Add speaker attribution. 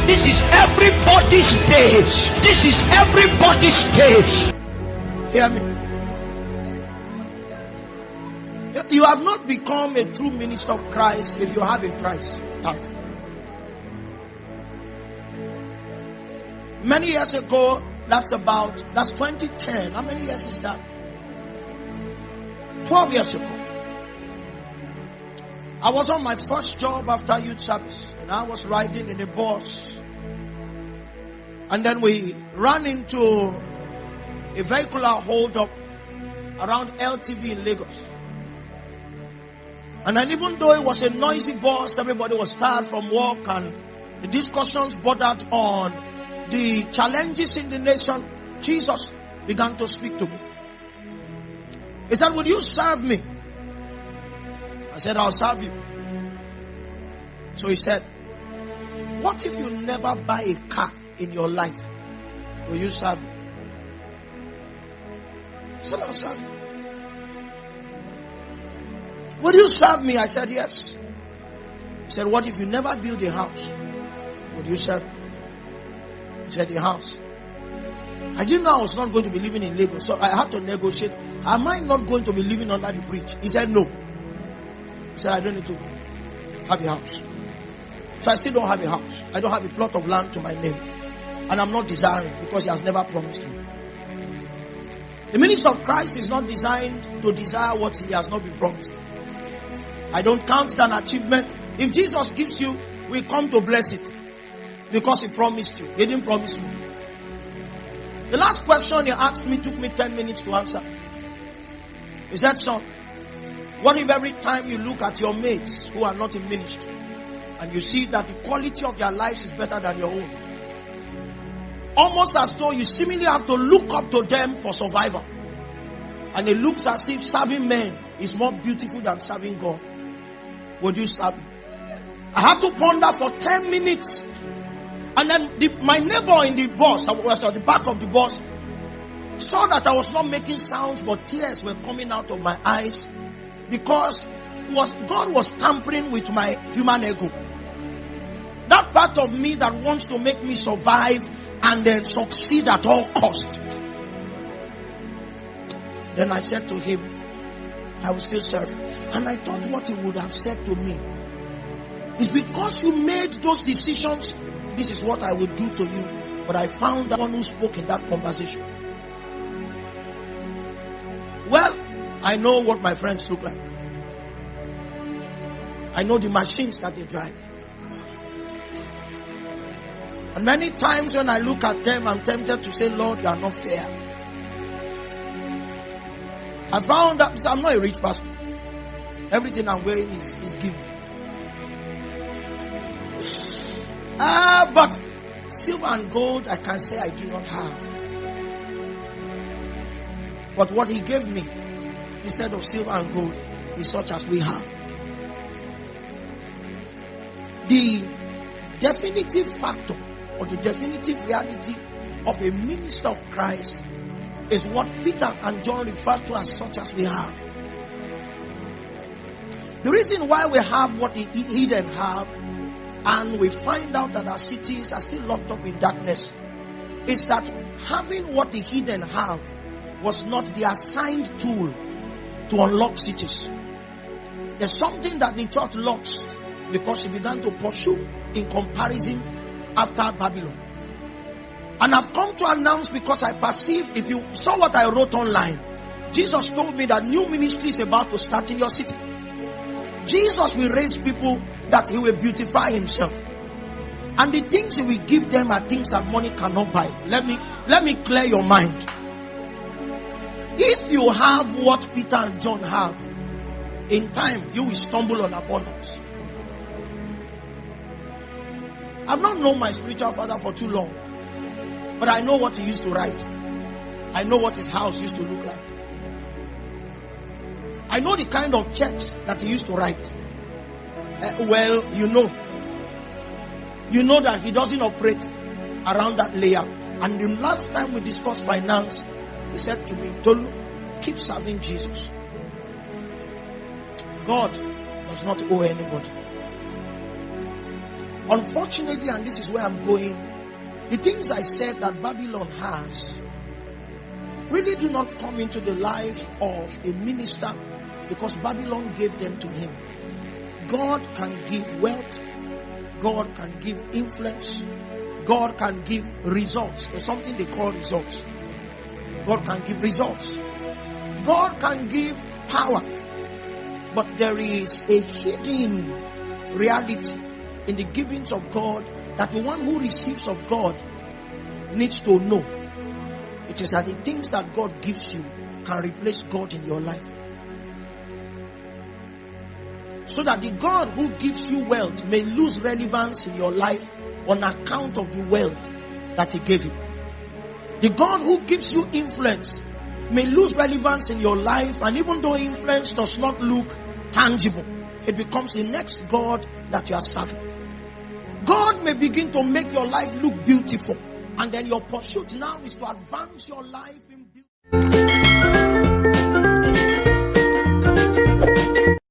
Speaker 1: This is everybody's day. This is everybody's day. Hear me. You have not become a true minister of Christ if you have a price tag. Many years ago, that's 2010. How many years is that? 12 years ago. I was on my first job after youth service, and I was riding in a bus. And then we ran into a vehicular hold-up around LTV in Lagos. And then even though it was a noisy bus, everybody was tired from work, and the discussions bordered on the challenges in the nation, Jesus began to speak to me. He said, "Would you serve me?" I said, "I'll serve you." So he said, "What if you never buy a car in your life? Will you serve me?" I said, "I'll serve you." "Would you serve me?" I said, "Yes." He said, "What if you never build a house? Would you serve me?" I said, "The house." I didn't know I was not going to be living in Lagos, so I had to negotiate. Am I not going to be living under the bridge? He said, "No." I said, "I don't need to have a house." So I still don't have a house. I don't have a plot of land to my name. And I'm not desiring, because he has never promised me. The minister of Christ is not designed to desire what he has not been promised. I don't count it an achievement. If Jesus gives you, we come to bless it, because he promised you. He didn't promise me. The last question he asked me took me 10 minutes to answer. He said, "Son, what if every time you look at your mates who are not in ministry, and you see that the quality of their lives is better than your own, almost as though you seemingly have to look up to them for survival, and it looks as if serving men is more beautiful than serving God, would you serve me?" I had to ponder for 10 minutes. And then my neighbor in the bus, I was at the back of the bus, saw that I was not making sounds, but tears were coming out of my eyes, because God was tampering with my human ego. That part of me that wants to make me survive and then succeed at all costs. Then I said to him, "I will still serve." And I thought what he would have said to me is, "Because you made those decisions, this is what I will do to you." But I found the one who spoke in that conversation. Well, I know what my friends look like. I know the machines that they drive. And many times when I look at them, I'm tempted to say, "Lord, you are not fair." I found that I'm not a rich pastor. Everything I'm wearing is given. But silver and gold, I can say I do not have. But what he gave me, instead of silver and gold, is such as we have. The definitive factor, or the definitive reality of a minister of Christ, is what Peter and John refer to as such as we have. The reason why we have what the heathen have, and we find out that our cities are still locked up in darkness, is that having what the heathen have was not the assigned tool to unlock cities. There's something that the church lost because she began to pursue in comparison after Babylon. And I've come to announce, because I perceive, if you saw what I wrote online, Jesus told me that new ministry is about to start in your city. Jesus will raise people that he will beautify himself. And the things he will give them are things that money cannot buy. Let me clear your mind. If you have what Peter and John have, in time you will stumble on abundance. I've not known my spiritual father for too long, but I know what he used to write. I know what his house used to look like. I know the kind of checks that he used to write. Well, you know that he doesn't operate around that layer. And the last time we discussed finance, he said to me, "Tolu, keep serving Jesus. God does not owe anybody." Unfortunately, and this is where I'm going, the things I said that Babylon has really do not come into the life of a minister because Babylon gave them to him. God can give wealth. God can give influence. God can give results. There's something they call results. God can give results. God can give power. But there is a hidden reality in the givings of God that the one who receives of God needs to know. It is that the things that God gives you can replace God in your life. So that the God who gives you wealth may lose relevance in your life on account of the wealth that he gave you. The God who gives you influence may lose relevance in your life, and even though influence does not look tangible, it becomes the next God that you are serving. God may begin to make your life look beautiful, and then your pursuit now is to advance your life in beauty.